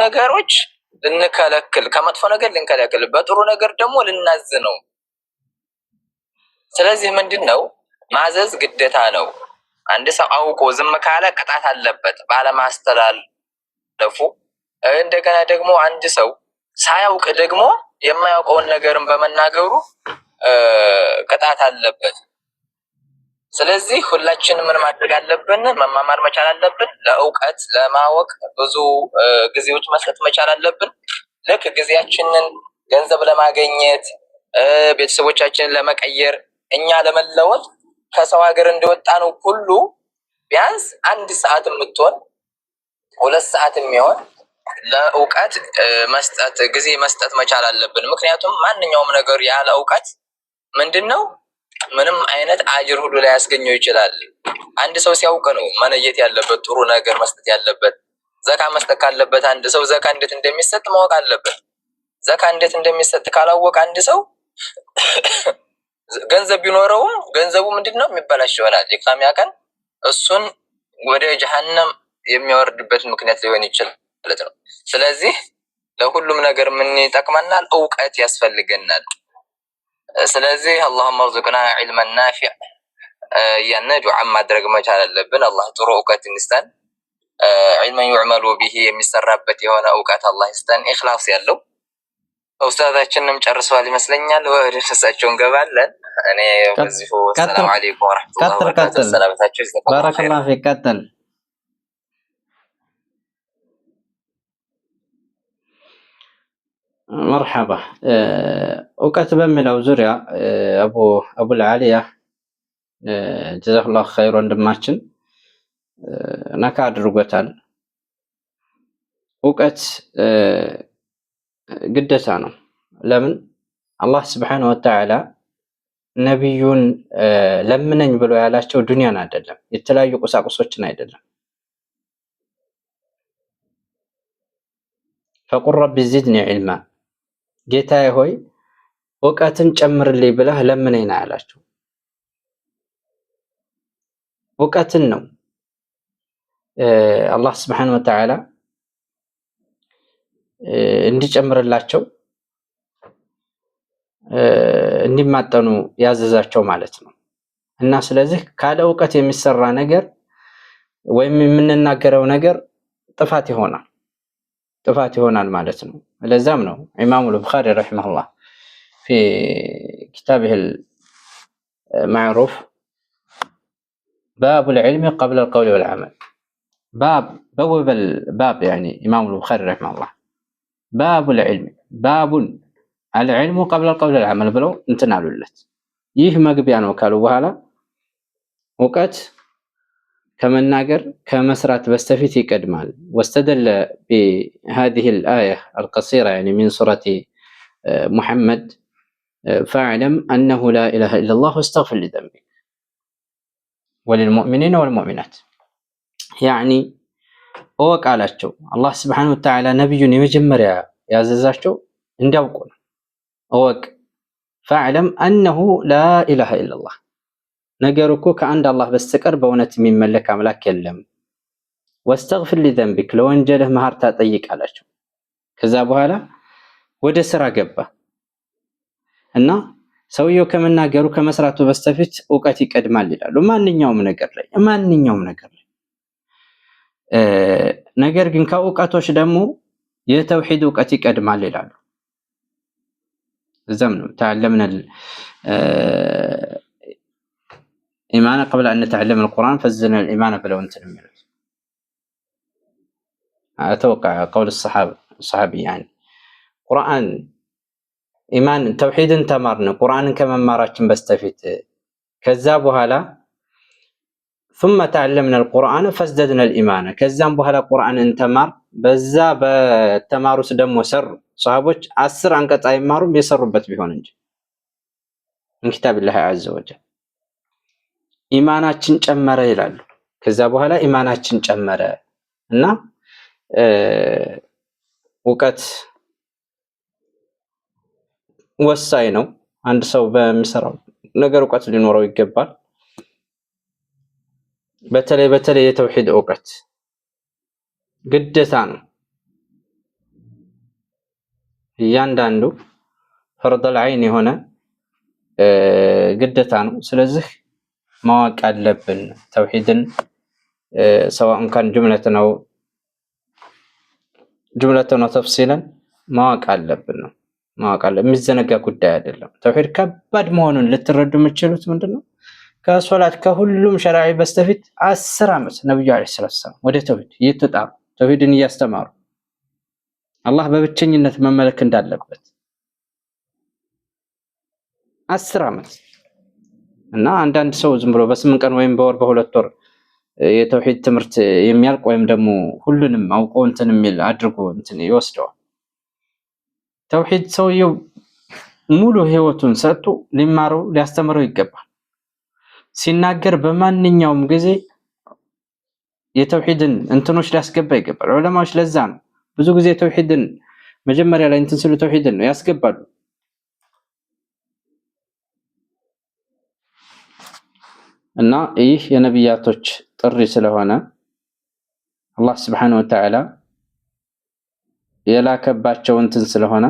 ነገሮች ልንከለክል ከመጥፎ ነገር ልንከለክል በጥሩ ነገር ደግሞ ልናዝ ነው። ስለዚህ ምንድነው ማዘዝ ግዴታ ነው። አንድ ሰው አውቆ ዝም ካለ ቅጣት አለበት ባለማስተላለፉ። እንደገና ደግሞ አንድ ሰው ሳያውቅ ደግሞ የማያውቀውን ነገርን በመናገሩ ቅጣት አለበት። ስለዚህ ሁላችንም ምን ማድረግ አለብን? መማማር መቻል አለብን። ለእውቀት ለማወቅ ብዙ ጊዜዎች መስጠት መቻል አለብን። ልክ ጊዜያችንን ገንዘብ ለማግኘት ቤተሰቦቻችንን ለመቀየር እኛ ለመለወጥ ከሰው ሀገር እንደወጣ ነው ሁሉ ቢያንስ 1 ሰዓት የምትሆን 2 ሰዓት የሚሆን ለእውቀት መስጠት ጊዜ መስጠት መቻል አለብን። ምክንያቱም ማንኛውም ነገር ያለ እውቀት ምንድነው ምንም አይነት አጅር ሁሉ ላይ ያስገኘው ይችላል። አንድ ሰው ሲያውቅ ነው መነየት ያለበት ጥሩ ነገር መስጠት ያለበት። ዘካ መስጠት ካለበት አንድ ሰው ዘካ እንዴት እንደሚሰጥ ማወቅ አለበት። ዘካ እንዴት እንደሚሰጥ ካላወቀ አንድ ሰው ገንዘብ ቢኖረውም ገንዘቡ ምንድነው የሚበላሽ ይሆናል። የቂያማ ቀን እሱን ወደ ጀሃነም የሚያወርድበት ምክንያት ሊሆን ይችላል ማለት ነው። ስለዚህ ለሁሉም ነገር ምን ይጠቅመናል? እውቀት ያስፈልገናል። ስለዚህ اللهم ارزقنا علما نافعا ያነ ዱዓ ማድረግ መቻል አለብን። አላህ ጥሩ እውቀት ይስጠን። علما يعمل به የሚሰራበት የሆነ እውቀት አላህ ይስጠን። ኢኽላስ ያለው ኡስታዛችንም ጨርሰዋል ይመስለኛል። ወደ እሳቸው እንገባለን። እኔ በዚሁ ሰላም አለይኩም ወራህመቱላሂ ወበረካቱሁ። ሰላምታችሁ ባረከላሁ ፊክ። ቀጥል። መርሐባ። እውቀት በሚለው ዙሪያ አቡል ዓሊያ ጀዛከላሁ ኸይር ወንድማችን ነካ አድርጎታል። እውቀት ግዴታ ነው። ለምን አላህ ስብሓነሁ ወተዓላ ነቢዩን ለምነኝ ብሎ ያላቸው ዱንያን አይደለም፣ የተለያዩ ቁሳቁሶችን አይደለም። ፈቁል ረቢ ዚድኒ ዒልማ፣ ጌታዬ ሆይ እውቀትን ጨምርልኝ ብለህ ለምነኝ ነው ያላቸው። እውቀትን ነው አላህ ስብሓነሁ ወተዓላ እንዲጨምርላቸው እንዲማጠኑ ያዘዛቸው ማለት ነው። እና ስለዚህ ካለ እውቀት የሚሰራ ነገር ወይም የምንናገረው ነገር ጥፋት ይሆናል ማለት ነው። ለዛም ነው ኢማሙ አልቡኻሪ ረሂመሁላህ في كتابه المعروف باب العلم قبل القول والعمل، بوب الباب يعني إمام البخاري رحمه الله باب العلم باب العلم قبل القول والعمل ብለው እንትን አሉለት። ይህ መግቢያ ነው ካሉ በኋላ እውቀት ከመናገር ከመስራት በስተፊት ይቀድማል። واستدل بهذه الآية القصيرة يعني من سورة محمد فاعلم أنه لا إله إلا الله واستغفر لذنبك وللمؤمنين والمؤمنات يعني እወቅ አላቸው። አላህ ስብሓነሁ ወተዓላ ነቢዩን የመጀመሪያ ያዘዛቸው እንዲያውቁ ነው። እወቅ ፈዕለም አነሁ ላኢላሃ ኢለላህ፣ ነገሩ እኮ ከአንድ አላህ በስተቀር በእውነት የሚመለክ አምላክ የለም። ወስተግፊር ሊዘንቢክ፣ ለወንጀልህ መሐርታ ጠይቅ አላቸው። ከዛ በኋላ ወደ ስራ ገባ እና ሰውየው ከመናገሩ ከመስራቱ በስተፊት እውቀት ይቀድማል ይላሉ። ማንኛውም ነገር ላይ ነገር ግን ከእውቀቶች ደግሞ የተውሂድ እውቀት ይቀድማል ይላሉ። እዛም ነው ተዓለምና ኢማን قبل ان نتعلم القرآن فزلنا الايمان ብለው እንትን የሚሉት اتوقع قول الصحابي يعني ቁርአን ኢማን ተውሂድን ተማርን ቁርአንን ከመማራችን በስተፊት ከዛ በኋላ ثم تعلمنا القرآن فازددنا الإيمان ከዛም በኋላ ቁርአንን ተማር በዛ በተማሩት ደግሞ ሰሩ። ሰሃቦች 10 አንቀጽ አይማሩም የሰሩበት ቢሆን እንጂ من كتاب الله عز وجل ኢማናችን ጨመረ ይላሉ። ከዛ በኋላ ኢማናችን ጨመረ እና እውቀት ወሳኝ ነው። አንድ ሰው በሚሰራው ነገር እውቀት ሊኖረው ይገባል። በተለይ የተውሂድ እውቀት ግዴታ ነው። እያንዳንዱ ፈርደል ዐይን የሆነ ግዴታ ነው። ስለዚህ ማወቅ አለብን ተውሂድን ሰዋء ካን ጁምለተን ነው ተፍሲለን ማወቅ አለብን ነው። ማወቅ አለ የሚዘነጋ ጉዳይ አይደለም። ተውሂድ ከባድ መሆኑን ልትረዱ የምትችሉት ምንድነው? ከሶላት ከሁሉም ሸርዒ በስተፊት 10 ዓመት ነብዩ አለይሂ ሰላም ወደ ተውሂድ እየተጣሩ ተውሂድን እያስተማሩ አላህ በብቸኝነት መመለክ እንዳለበት 10 ዓመት እና አንዳንድ ሰው ዝም ብሎ በ8 ቀን ወይም በወር በ2 ወር የተውሂድ ትምህርት የሚያልቅ ወይም ደግሞ ሁሉንም አውቆ እንትን የሚል አድርጎ እንትን ይወስደዋል። ተውሂድ ሰውየው ሙሉ ህይወቱን ሰጥቶ ሊማረው ሊያስተምረው ይገባል። ሲናገር በማንኛውም ጊዜ የተውሂድን እንትኖች ሊያስገባ ይገባል። ዑለማዎች ለዛ ነው ብዙ ጊዜ ተውሂድን መጀመሪያ ላይ እንትን ሲሉ ተውሂድን ነው ያስገባሉ። እና ይህ የነብያቶች ጥሪ ስለሆነ አላህ Subhanahu Wa Ta'ala የላከባቸው እንትን ስለሆነ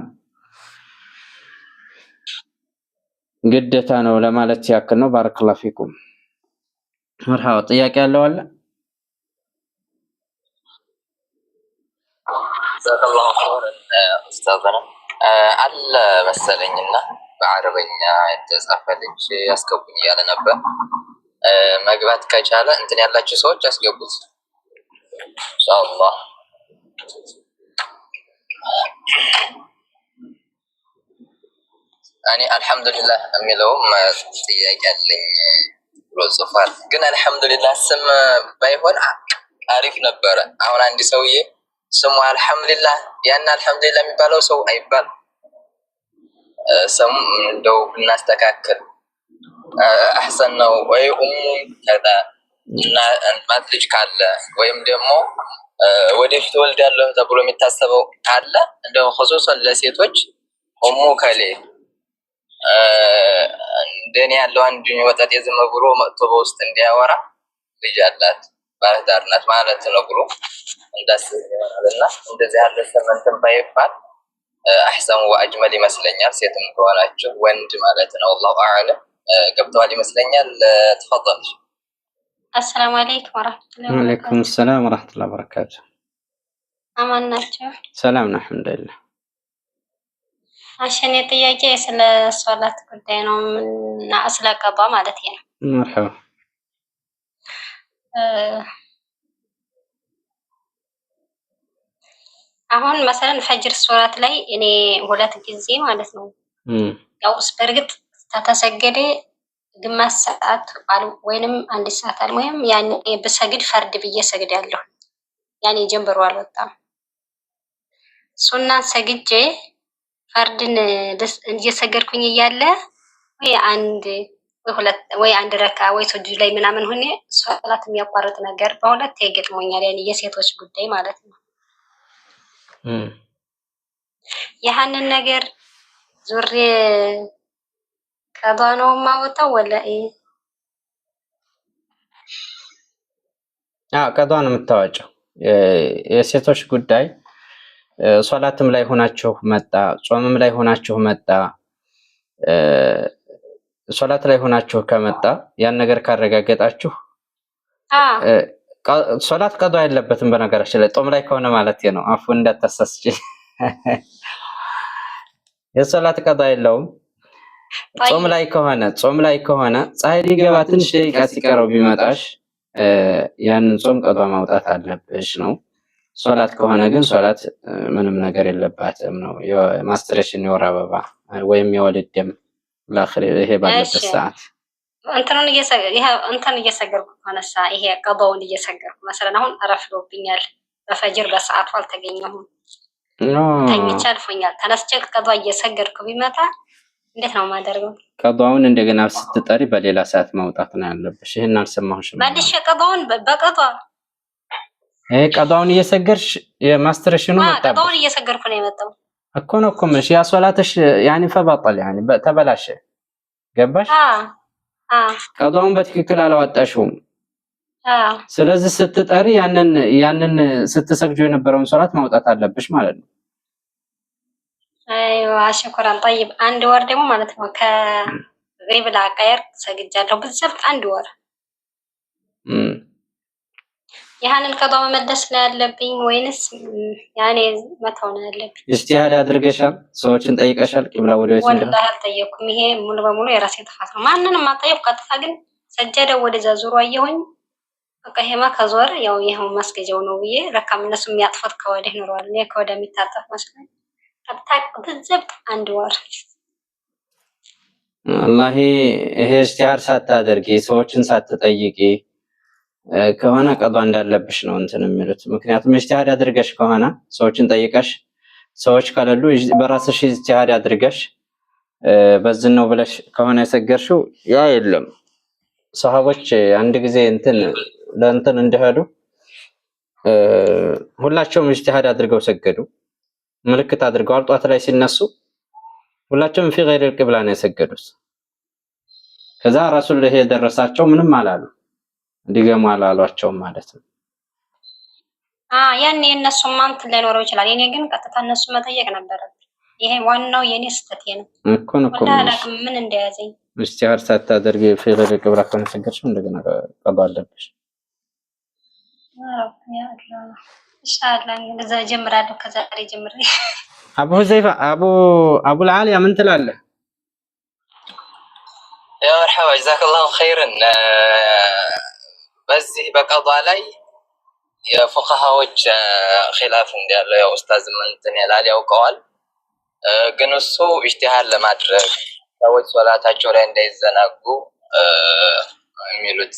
ግዴታ ነው ለማለት ያክል ነው። ባረከላሁ ፊኩም። መርሐባ ጥያቄ ያለው አለ? ዘከላሁ ኸይረን ኡስታዝና አለ መሰለኝና በአረበኛ የተጻፈ ልጅ ያስገቡኝ ያለ ነበር። መግባት ከቻለ እንትን ያላችሁ ሰዎች ያስገቡት ኢንሻአላህ። እኔ አልሐምዱሊላህ የሚለውም ጥያቄ አለኝ ብሎ ጽፏል። ግን አልሐምዱሊላህ ስም ባይሆን አሪፍ ነበረ። አሁን አንድ ሰውዬ ስሙ አልሐምዱሊላህ ያን አልሐምዱሊላህ የሚባለው ሰው አይባል ስም እንደው ብናስተካክል አህሰን ነው። ወይ ከዛ እና እናት ልጅ ካለ ወይም ደግሞ ወደፊት ወልዳለሁ ተብሎ የሚታሰበው ካለ እንደው ኹሱሰን ለሴቶች ከሌ እንደኔ ያለው አንድ ወጣት የዝም ብሎ መጥቶ በውስጥ እንዲያወራ ልጅ አላት ባለዳር ናት ማለት ነው ብሎ እንዳስብ ይሆናልና እንደዚህ ያለ ሰመንተን ባይባል አህሰን ወአጅመል ይመስለኛል። ሴትም ከሆናችሁ ወንድ ማለት ነው። አላሁ አዕለም ገብተዋል ይመስለኛል። ተፈضل። አሰላሙ አለይኩም ወራህመቱላሂ ወበረካቱሁ። ወአለይኩም ሰላም ወራህመቱላሂ ወበረካቱሁ። አማን ናችሁ? ሰላም ነው አልሐምዱሊላህ። አሸኔ ጥያቄ ስለ ሶላት ጉዳይ ነው እና ስለ ቀባ ማለት ነው። መርሐባ። አሁን መሰለን ፈጅር ሶላት ላይ እኔ 2 ጊዜ ማለት ነው ያው በርግጥ ተተሰገደ ግማሽ ሰዓት ወይንም 1 ሰዓት አልሞይም ያኔ በሰግድ ፈርድ ብዬ ሰግዳለሁ። ያኔ ጀምበሩ አልወጣም። ሱናን ሰግጄ ፈርድን እየሰገድኩኝ እያለ ወይ አንድ ረካ ወይ ሱጁድ ላይ ምናምን ሆኜ ሶላት የሚያቋርጥ ነገር በሁለት ይገጥሞኛል። ያኔ የሴቶች ጉዳይ ማለት ነው። ያንን ነገር ዙሬ ቀዷ ነው ማወጣው ወላ ቀዷ ነው የምታወጪው። የሴቶች ጉዳይ ሶላትም ላይ ሆናችሁ መጣ፣ ጾምም ላይ ሆናችሁ መጣ፣ ሶላት ላይ ሆናችሁ ከመጣ ያን ነገር ካረጋገጣችሁ ሶላት ቀዷ የለበትም። በነገራችን ላይ ጾም ላይ ከሆነ ማለት ነው። አፉ እንዳታሳስጂ የሶላት ቀዷ የለውም። ጾም ላይ ከሆነ ፀሐይ ሊገባ ትንሽ ደቂቃ ሲቀረው ቢመጣሽ ያንን ጾም ቀዷ ማውጣት አለብሽ ነው። ሶላት ከሆነ ግን ሶላት ምንም ነገር የለባትም ነው። የማስትሬሽን የወር አበባ ወይም የወሊድ ደም ለአኺር ይሄ ባለበት ሰዓት እንትን እየሰገርኩ ከሆነሳ ይሄ ቀዷውን እየሰገርኩ መሰለን አሁን ረፍዶብኛል። በፈጅር በሰዓቱ አልተገኘሁም። ተኝቼ አልፎኛል። ተነስቼ ቀዷ እየሰገርኩ ቢመጣ እንዴት ነው ማደርገው? ቀዷውን እንደገና ስትጠሪ በሌላ ሰዓት ማውጣት ነው ያለብሽ። ይሄን አልሰማሁሽም። መልሼ ቀዷውን በቀዷ ቀዷውን እየሰገርሽ የማስትሬሽኑ መጣ። ቀዷውን እየሰገርኩ ነው የመጣው እኮ ነው እኮ ምን ያ ሶላትሽ ያኒ ፈባጠል ያኒ ተበላሸ። ገባሽ? ቀዷውን በትክክል አላወጣሽውም። ስለዚህ ስትጠሪ ያንን ስትሰግጁ የነበረውን ሶላት ማውጣት አለብሽ ማለት ነው። አይዋ ሽኩራን ጠይብ። አንድ ወር ደግሞ ማለት ነው ከሪብላ ቀየር ሰግጃለሁ ብዛት አንድ ወር ያንን ቀዷ መመለስ ነው ያለብኝ ወይንስ ያኔ መተው ነው ያለብኝ? ኢስቲሃድ አድርገሻል? ሰዎችን ጠይቀሻል? ቂብላ ወደ ወይስ እንደሆነ? ወላሂ አልጠየኩም። ይሄ ሙሉ በሙሉ የራሴ ጥፋት ነው። ማንንም አልጠየኩ። ቀጥታ ግን ሰጀደ ወደዛ ዙሩ አየሁኝ። በቃ ይሄማ ከዞር ያው ይሄው ማስገጃው ነው ብዬ ለካም እነሱ የሚያጥፉት ከወዲህ ኖረዋል። እኔ ከወደ የሚታጠፍ መስሎኝ ቀጥታ ብዘብ አንድ ወር ወላሂ ይሄ ኢስቲሃድ ሳታደርጊ ሰዎችን ሳትጠይቂ ከሆነ ቀዷ እንዳለብሽ ነው እንትን የሚሉት። ምክንያቱም ኢጅቲሃድ አድርገሽ ከሆነ ሰዎችን ጠይቀሽ ሰዎች ካለሉ በራስሽ ኢጅቲሃድ አድርገሽ በዝን ነው ብለሽ ከሆነ የሰገርሽው ያ የለም። ሰሃቦች አንድ ጊዜ ለእንትን እንደሄዱ ሁላቸውም ኢጅቲሃድ አድርገው ሰገዱ። ምልክት አድርገዋል። ጧት ላይ ሲነሱ ሁላቸውም ፊ ገይር القبلة ነው የሰገዱት። ከዛ ረሱል ይሄ ደረሳቸው ምንም አላሉ። እንዲገሙ አላሏቸውም ማለት ነው። ያኔ እነሱ ማንት ላይኖረው ይችላል። የኔ ግን ቀጥታ እነሱ መጠየቅ ነበረብኝ። ይሄ ዋናው የኔ ስህተት ነው። ወላሂ ምን እንደያዘኝ ኢስቲሃድ ሳታደርጊ ፊ ገይር القبلة ከሆነ ሰገድሽው እንደገና ቀዷ አለብሽ። ኢንሻአላህ እንደዛ ጀምራለሁ። ከዛሬ ጀምሬ አቡ ሁዘይፋ አቡ العالية ምን ትላለህ? يا مرحبا جزاك الله خيرا በዚህ በቀዷ ላይ የፉቃሃዎች ኺላፍ እንዳለው ያው ኡስታዝ እንትን ያላል ያውቀዋል። ግን እሱ ኢጅቲሃድ ለማድረግ ሰዎች ሶላታቸው ላይ እንዳይዘናጉ የሚሉት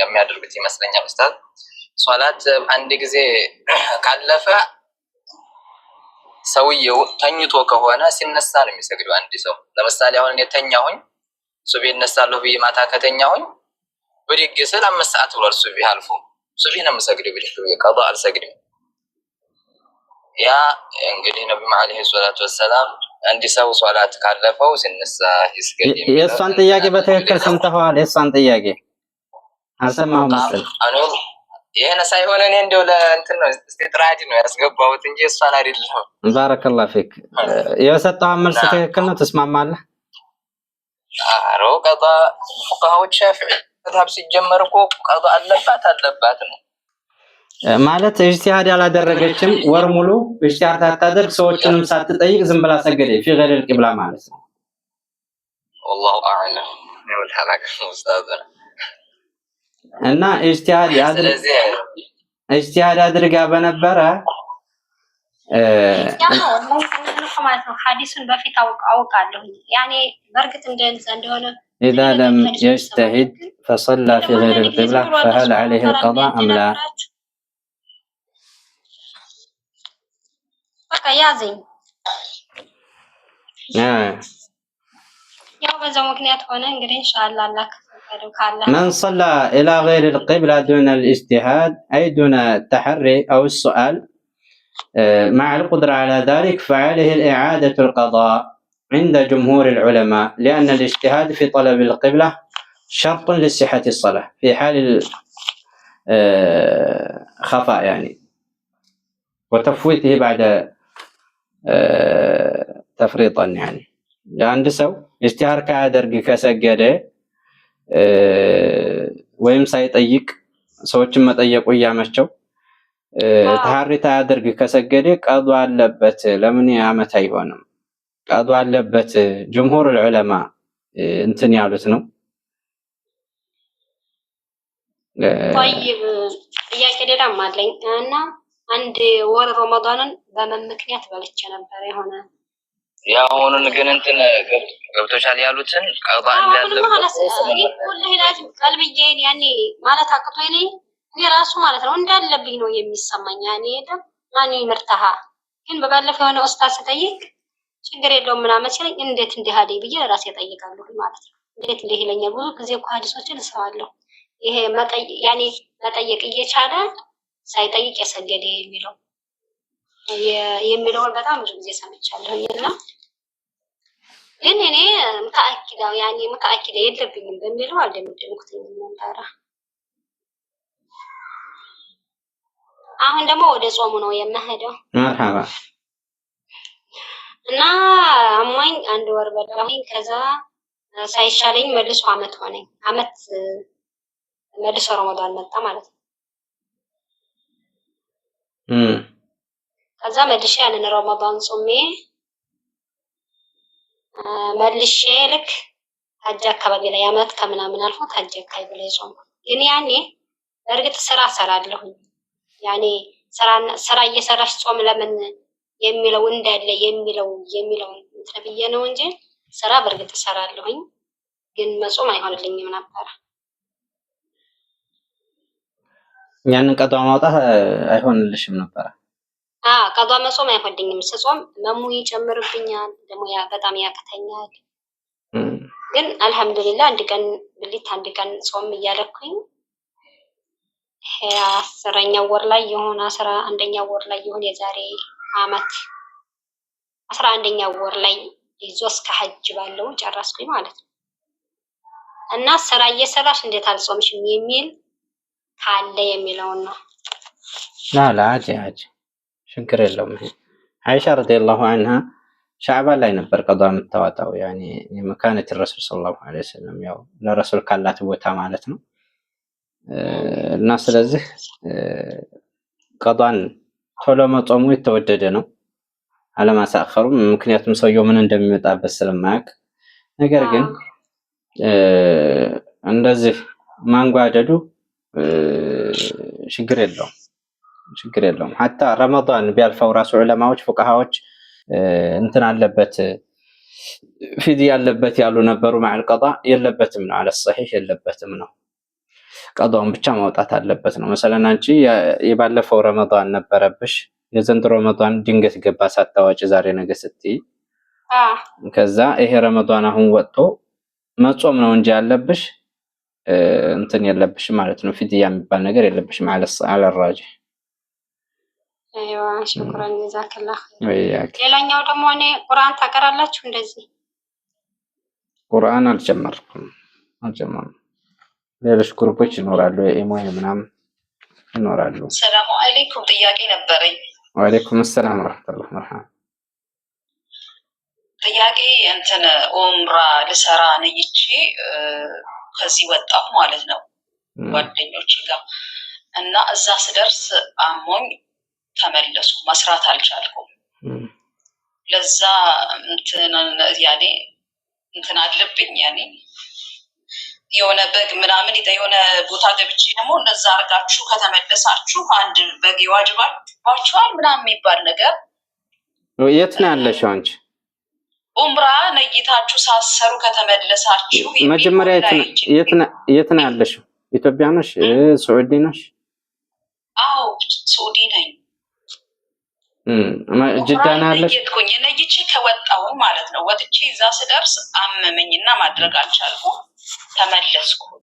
የሚያደርጉት ይመስለኛል። ኡስታዝ ሶላት አንድ ጊዜ ካለፈ ሰውየው ተኝቶ ከሆነ ሲነሳ ነው የሚሰግደው። አንድ ሰው ለምሳሌ አሁን እኔ ተኛሁኝ ሱብሂ እነሳለሁ ብዬ ማታ ከተኛሁኝ ብድግ ስል 5 ሰዓት ብሏል ሱብሂ አልፎ ሱብሂ ነው የምሰግደው ብድግ ብዬ ቀዷ አልሰግድም። ያ እንግዲህ ነብዩ አለይሂ ሰላቱ ወሰላም አንድ ሰው ሶላት ካለፈው ሲነሳ ይስገድ። የእሷን ጥያቄ በትክክል ሰምተኸዋል? የእሷን ጥያቄ አልሰማሁም መሰለኝ። ይሄን ሳይሆን እኔ እንደው ለእንትን ነው እስቲጥራዲ ነው ያስገባሁት እንጂ እሷን አይደለም። ባረከላሁ ፊክ። የሰጠኸው መልስ ትክክል ነው? ትስማማለህ? አሮ ቀዷ ፉቃሃዎች ሻፊዒ መዝሀብ ሲጀመር እኮ ቀዷ አለባት ነው ማለት። ኢጅቲሃድ ያላደረገችም ወር ሙሉ ኢጅቲሃድ ሳታደርግ ሰዎችንም ሳትጠይቅ ዝም ብላ ሰገደች ፊ ገይር القبلة ማለት ነው። والله اعلم ነው ተላክ ኡስታዝ እና ኢጅቲሃድ አድርጋ በነበረ ማለት ነው። ሐዲሱን በፊት አውቃለሁ ያኔ በርግጥ እንደሆነ إذا لم يجتهد فصلى في غير القبلة فهل عليه القضاء أم لا؟ በቃ ያዘኝ ያው በዛው ምክንያት ሆነ እንግዲህ ኢንሻአላህ አላህ ካለ من صلى إلى غير القبلة دون الاجتهاد أي دون التحري أو السؤال مع القدرة على ذلك فعليه الإعادة القضاء عند جمهور العلماء لأن الاجتهاد في طلب القبلة شرط لصحة الصلاة في حال الخفاء يعني وتفويته بعد تفريطا يعني لأن سو اجتهاد كادرج كسجدة ወይም ሳይጠይቅ ሰዎችን መጠየቁ እያመቸው ተሐሪ ታያደርግ ከሰገደ ቀዷ አለበት። ለምን ዓመት አይሆንም? ቀዷ አለበት። ጅምሁር ዑለማ እንትን ያሉት ነው። طيب ጥያቄ ሌላም አለኝ እና አንድ ወር ረመዳንን በምን ምክንያት በልቼ ነበር የሆነ ያውኑን ግን እንትን ገብቶሻል ያሉትን ቀዷ እንዳለበት ሁሉ ላዝም ቀልብዬ ያኔ ማለት አቅቶኝ እኔ ራሱ ማለት ነው እንዳለብኝ ነው የሚሰማኝ። ያኔ ማን ይመርጣሃ ግን በባለፈው የሆነ ኡስታዝ ስጠይቅ ችግር የለውም ምናምን ሲለኝ እንዴት እንዲህ ብዬ ራሴ እጠይቃለሁ ማለት ነው። እንዴት እንዲህ ይለኛል? ብዙ ጊዜ እኮ ሐዲሶችን እሰማለሁ። ይሄ መጠየቅ እየቻለ ሳይጠይቅ የሰገደ የሚለውን በጣም ብዙ ጊዜ ሰምቻለሁና ግን እኔ ሙተአኪዳ የለብኝም በሚለው አልደመደምኩትም ነበር። አሁን ደግሞ ወደ ጾሙ ነው የምሄደው። መርሐባ እና አሟኝ 1 ወር በላሁኝ። ከዛ ሳይሻለኝ መልሶ አመት ሆነኝ። አመት መልሶ ረመዳን መጣ ማለት ነው። ከዛ መልሼ ያንን ረመዳን ጾሜ መልሼ ልክ ሀጅ አካባቢ ላይ አመት ከምናምን አልፎ ሀጅ አካባቢ ላይ ጾም። ግን ያኔ በእርግጥ ስራ ሰራለሁኝ። ያኔ ስራ እየሰራሽ ጾም ለምን የሚለው እንዳለ የሚለው እንትን ብዬ ነው እንጂ ስራ በእርግጥ እሰራለሁኝ። ግን መጾም አይሆንልኝም ነበር። ያንን ቀዷ ማውጣት አይሆንልሽም ነበር? ቀዷ መጾም አይሆንልኝም። ስጾም መሙ ይጨምርብኛል፣ ደግሞ ያ በጣም ያቅተኛል። ግን አልሐምዱሊላህ አንድ ቀን ብሊት አንድ ቀን ጾም እያለኩኝ 10ኛው ወር ላይ ይሁን 11ኛው ወር ላይ ይሁን የዛሬ አመት 11ኛው ወር ላይ ይዞ እስከ ሐጅ ባለው ጨረስኩኝ ማለት ነው። እና ስራ እየሰራሽ እንዴት አልጾምሽም የሚል ካለ የሚለውን ነው። ላ አጂ ችግር የለውም። አይሻ ረዲየላሁ ዐንሃ ሻዕባን ላይ ነበር ቀዷ የምታወጣው። ያኔ የመካነት ረሱል ሰለላሁ ዐለይሂ ወሰለም ያው ለረሱል ካላት ቦታ ማለት ነው። እና ስለዚህ ቀዷን ቶሎ መጾሙ የተወደደ ነው አለማሳኸሩም። ምክንያቱም ሰውየው ምን እንደሚመጣበት ስለማያውቅ። ነገር ግን እንደዚህ ማንጓደዱ ችግር የለውም። ሐታ ረመዳን ቢያልፈው ራሱ ዑለማዎች ፉቃሃዎች እንትን አለበት ፊድያ ያለበት ያሉ ነበሩ። ማዕል ቀዷ የለበትም ነው፣ አለ ሰሒህ የለበትም ነው። ቀዷን ብቻ ማውጣት አለበት ነው። መሰለን አንቺ የባለፈው ረመዳን ነበረብሽ፣ የዘንድሮ ረመዳን ድንገት ገባ ሳታዋጭ ዛሬ ነገ ስትይ፣ ከዛ ይሄ ረመዳን አሁን ወጥቶ መጾም ነው እንጂ ያለብሽ እንትን የለብሽ ማለት ነው። ፊድያ የሚባል ነገር የለብሽም አለ ራጂህ። አይዋ ሽኩራን ጀዛከላህ። ሌላኛው ደግሞ እኔ ቁርአን ታቀራላችሁ? እንደዚህ ቁርአን አልጀመርኩም። ሌሎች ግሩፖች ይኖራሉ፣ የኢሞ ምናምን ይኖራሉ። ሰላም አለይኩም። ጥያቄ ነበረኝ። ወአለይኩም ሰላም ወራህመቱላህ። መርሐባ። ጥያቄ እንትን ኡምራ ልሰራ ነይቼ ከዚህ ወጣሁ ማለት ነው ጓደኞቼ ጋር እና እዛ ስደርስ አሞኝ ተመለስኩ። መስራት አልቻልኩም። ለዛ እንትን አለብኝ ያኔ የሆነ በግ ምናምን የሆነ ቦታ ገብቼ ደግሞ እንደዛ አርጋችሁ ከተመለሳችሁ አንድ በግ ይዋጅባችኋል ምናምን የሚባል ነገር። የት ነው ያለሽው አንቺ? ኡምራ ነይታችሁ ሳሰሩ ከተመለሳችሁ መጀመሪያ የት ነው ያለሽው? ኢትዮጵያ ነሽ? ሳዑዲ ነሽ? አዎ ሳዑዲ ነኝ። ጅዳ ነው ያለሽ? ነይቼ ከወጣሁ ማለት ነው። ወጥቼ እዛ ስደርስ አመመኝና ማድረግ አልቻልኩም። ተመለስኩ።